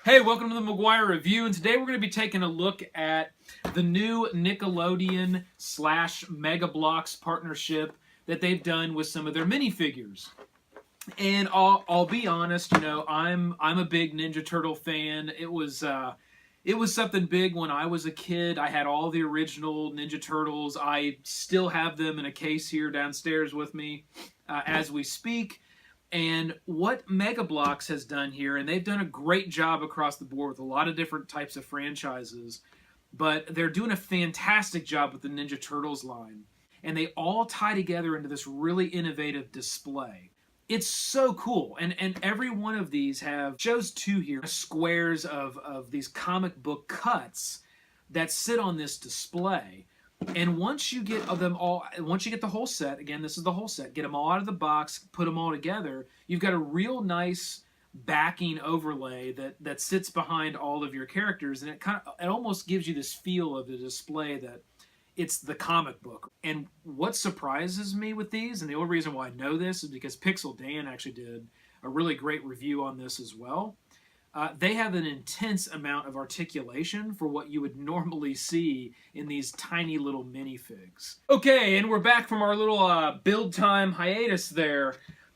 Hey, welcome to the McGuire Review, and today we're going to be taking a look at the new Nickelodeon / Mega Bloks partnership that they've done with some of their minifigures. And I'll be honest, I'm a big Ninja Turtle fan. It was something big when I was a kid. I had all the original Ninja Turtles. I still have them in a case here downstairs with me as we speak. And what Mega Bloks has done here, and they've done a great job across the board with a lot of different types of franchises, but they're doing a fantastic job with the Ninja Turtles line. And they all tie together into this really innovative display. It's so cool. And every one of these shows two here, squares of these comic book cuts that sit on this display. And once you get the whole set, again, this is the whole set, get them all out of the box, put them all together, you've got a real nice backing overlay that sits behind all of your characters, and it almost gives you this feel of the display that it's the comic book. And what surprises me with these, and the only reason why I know this is because Pixel Dan actually did a really great review on this as well. They have an intense amount of articulation for what you would normally see in these tiny little minifigs. Okay, and we're back from our little build time hiatus there.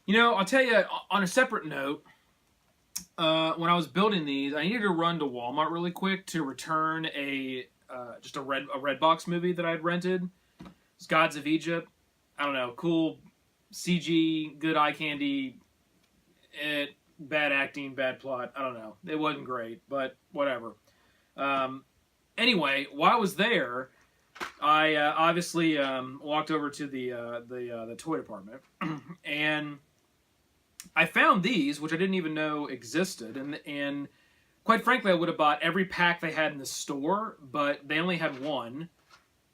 I'll tell you, on a separate note, when I was building these, I needed to run to Walmart really quick to return just a Redbox movie that I had rented. It's Gods of Egypt. I don't know, cool CG, good eye candy. Bad acting, bad plot. I don't know. It wasn't great, but whatever. Anyway, while I was there, I obviously walked over to the toy department, and I found these, which I didn't even know existed, and quite frankly, I would have bought every pack they had in the store, but they only had one,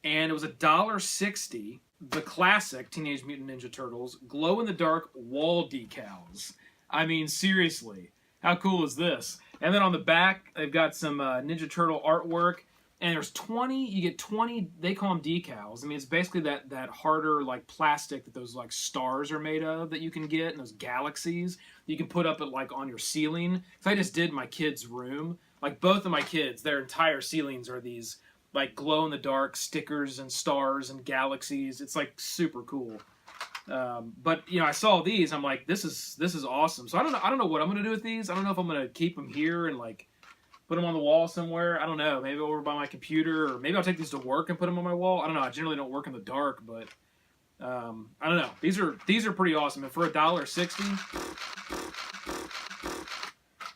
and it was $1.60. The classic Teenage Mutant Ninja Turtles glow-in-the-dark wall decals. I mean, seriously, how cool is this? And then on the back, they've got some Ninja Turtle artwork, and there's 20, you get 20, they call them decals. I mean, it's basically that harder, like, plastic that those, like, stars are made of that you can get, and those galaxies you can put up at, like, on your ceiling. So I just did my kids' room. Like, both of my kids, their entire ceilings are these, like, glow-in-the-dark stickers and stars and galaxies. It's, like, super cool. But I saw these. I'm like, this is awesome. So I don't know what I'm gonna do with these. I don't know if I'm gonna keep them here and like put them on the wall somewhere. I don't know. Maybe over by my computer, or maybe I'll take these to work and put them on my wall. I don't know. I generally don't work in the dark, but I don't know. These are pretty awesome. And for $1.60,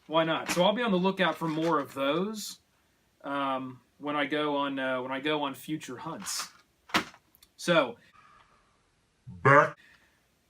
why not? So I'll be on the lookout for more of those when I go on future hunts. So.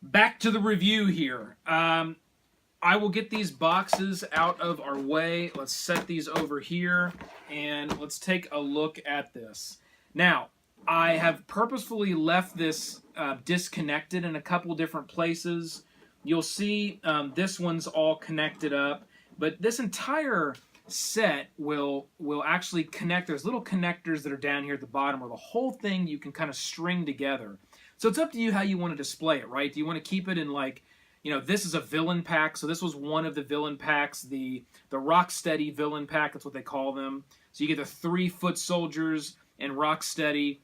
Back to the review here. I will get these boxes out of our way. Let's set these over here, and let's take a look at this. Now, I have purposefully left this disconnected in a couple different places. You'll see this one's all connected up, but this entire set will actually connect. There's little connectors that are down here at the bottom where the whole thing you can kind of string together. So it's up to you how you want to display it, right? Do you want to keep it in like, this is a villain pack. So this was one of the villain packs, the Rocksteady villain pack. That's what they call them. So you get the 3 foot soldiers and Rocksteady.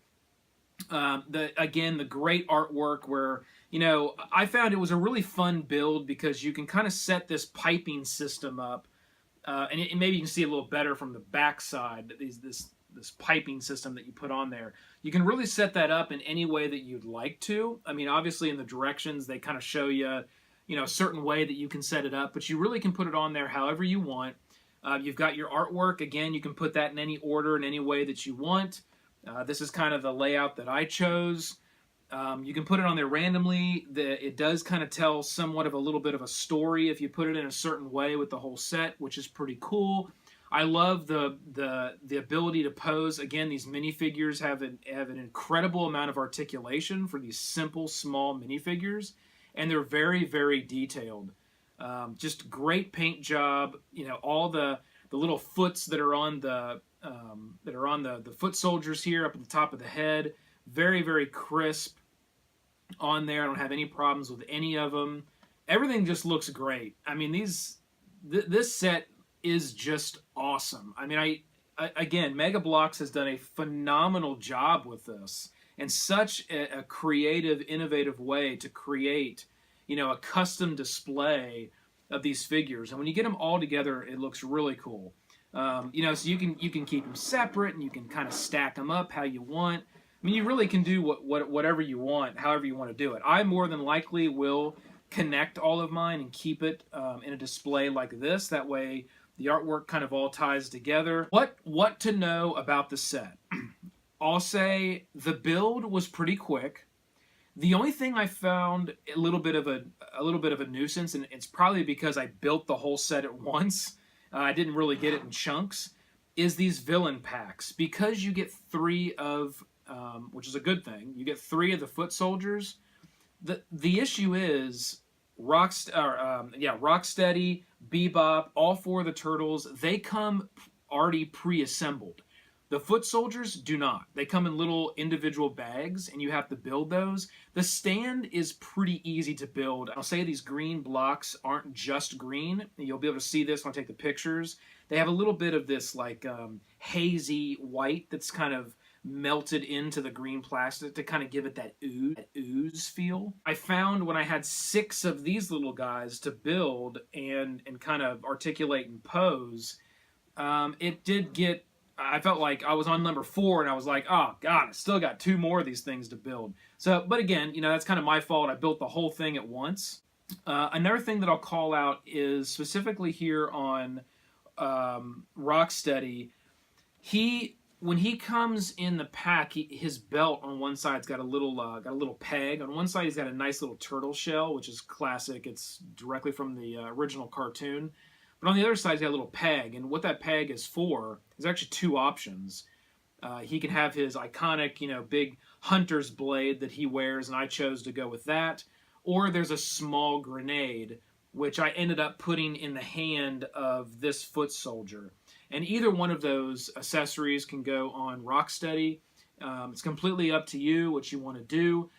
Again, the great artwork where, I found it was a really fun build because you can kind of set this piping system up. And maybe you can see a little better from the back side, this piping system that you put on there. You can really set that up in any way that you'd like to. I mean, obviously in the directions, they kind of show you, a certain way that you can set it up, but you really can put it on there however you want. You've got your artwork. Again, you can put that in any order, in any way that you want. This is kind of the layout that I chose. You can put it on there randomly. It does kind of tell somewhat of a little bit of a story if you put it in a certain way with the whole set, which is pretty cool. I love the ability to pose. Again, these minifigures have an incredible amount of articulation for these simple, small minifigures, and they're very, very detailed. Just great paint job. All the little foots that are on the foot soldiers here up at the top of the head. Very, very crisp on there. I don't have any problems with any of them. Everything just looks great. I mean, this set is just awesome. I mean, again, Mega Bloks has done a phenomenal job with this, and such a creative, innovative way to create, a custom display of these figures. And when you get them all together, it looks really cool. So you can keep them separate, and you can kind of stack them up how you want. I mean, you really can do whatever you want, however you want to do it. I more than likely will connect all of mine and keep it in a display like this. That way, the artwork kind of all ties together. What to know about the set? I'll say the build was pretty quick. The only thing I found a little bit of a nuisance, and it's probably because I built the whole set at once. I didn't really get it in chunks. Is these villain packs, because you get 3 of, which is a good thing. You get 3 of the foot soldiers. The issue is Rocksteady, Bebop, all 4 of the turtles, they come already pre-assembled. The foot soldiers do not. They come in little individual bags, and you have to build those. The stand is pretty easy to build. I'll say these green blocks aren't just green. You'll be able to see this when I take the pictures. They have a little bit of this like hazy white that's kind of melted into the green plastic to kind of give it that ooze feel. I found when I had 6 of these little guys to build and kind of articulate and pose, it did get, I felt like I was on number 4 and I was like, oh God, I still got 2 more of these things to build. So, but again, that's kind of my fault. I built the whole thing at once. Another thing that I'll call out is specifically here on Rocksteady, when he comes in the pack, his belt on one side's got a little peg. On one side, he's got a nice little turtle shell, which is classic. It's directly from the original cartoon. But on the other side, he's got a little peg, and what that peg is for is actually 2 options. He can have his iconic, big hunter's blade that he wears, and I chose to go with that. Or there's a small grenade, which I ended up putting in the hand of this foot soldier. And either one of those accessories can go on Rocksteady. It's completely up to you what you want to do,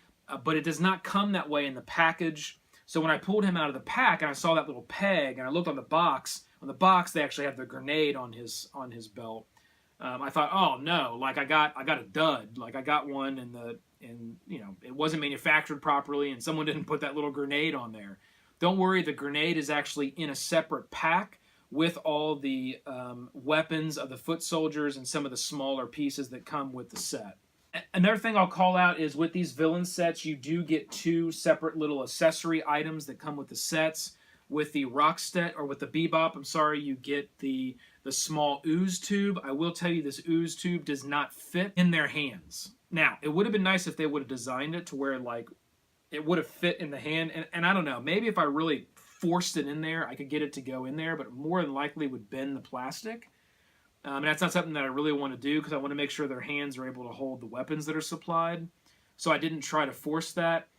but it does not come that way in the package. So when I pulled him out of the pack and I saw that little peg and I looked on the box they actually have the grenade on his belt. I thought, oh no, like I got a dud. Like I got one and it wasn't manufactured properly and someone didn't put that little grenade on there. Don't worry, the grenade is actually in a separate pack with all the weapons of the foot soldiers and some of the smaller pieces that come with the set. Another thing I'll call out is with these villain sets, you do get 2 separate little accessory items that come with the sets. With the Rocksteady, or with the Bebop, I'm sorry, you get the small ooze tube. I will tell you this ooze tube does not fit in their hands. Now, it would have been nice if they would have designed it to where like it would have fit in the hand. And I don't know, maybe if I really forced it in there, I could get it to go in there, but more than likely would bend the plastic. And that's not something that I really want to do because I want to make sure their hands are able to hold the weapons that are supplied. So I didn't try to force that.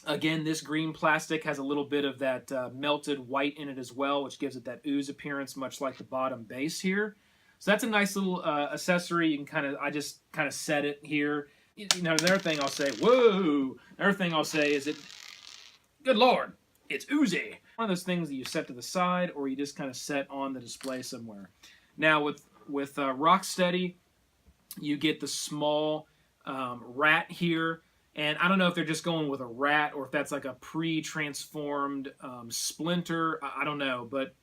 Again, this green plastic has a little bit of that melted white in it as well, which gives it that ooze appearance, much like the bottom base here. So that's a nice little accessory. You can I just kind of set it here. Another thing I'll say, whoa! Another thing I'll say is good Lord, it's oozy. One of those things that you set to the side or you just kind of set on the display somewhere. Now with Rocksteady, you get the small rat here. And I don't know if they're just going with a rat or if that's like a pre-transformed Splinter. I don't know, but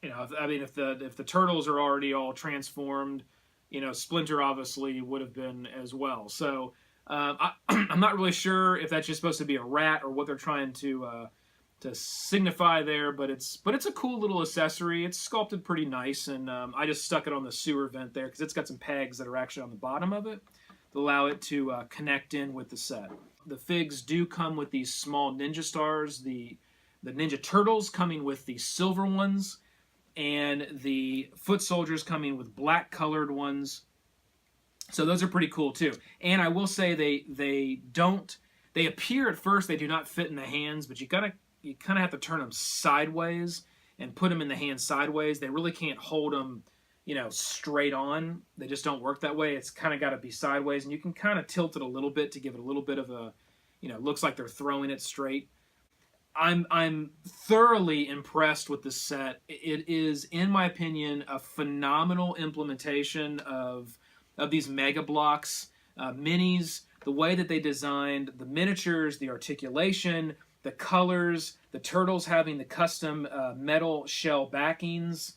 if the turtles are already all transformed, Splinter obviously would have been as well. So I'm not really sure if that's just supposed to be a rat or what they're trying to signify there. But it's a cool little accessory. It's sculpted pretty nice, and I just stuck it on the sewer vent there because it's got some pegs that are actually on the bottom of it to allow it to connect in with the set. The figs do come with these small ninja stars, the Ninja Turtles coming with the silver ones, and the foot soldiers coming with black colored ones. So those are pretty cool too. And I will say they appear at first, they do not fit in the hands, but you kind of have to turn them sideways and put them in the hand sideways. They really can't hold them straight on. They just don't work that way. It's kind of got to be sideways, and you can kind of tilt it a little bit to give it a little bit of a, looks like they're throwing it straight. I'm thoroughly impressed with this set. It is, in my opinion, a phenomenal implementation of these Mega Bloks minis. The way that they designed the miniatures, the articulation, the colors, the turtles having the custom metal shell backings,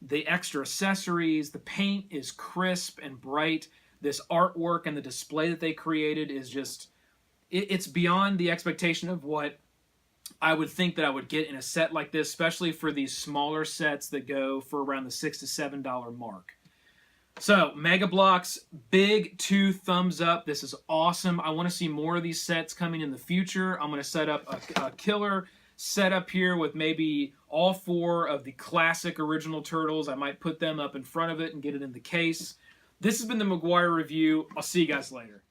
the extra accessories, the paint is crisp and bright. This artwork and the display that they created is just, it's beyond the expectation of what I would think that I would get in a set like this, especially for these smaller sets that go for around the $6 to $7 mark. So, Mega Bloks, big 2 thumbs up. This is awesome. I want to see more of these sets coming in the future. I'm going to set up a killer setup here with maybe all 4 of the classic original Turtles. I might put them up in front of it and get it in the case. This has been the McGuire Review. I'll see you guys later.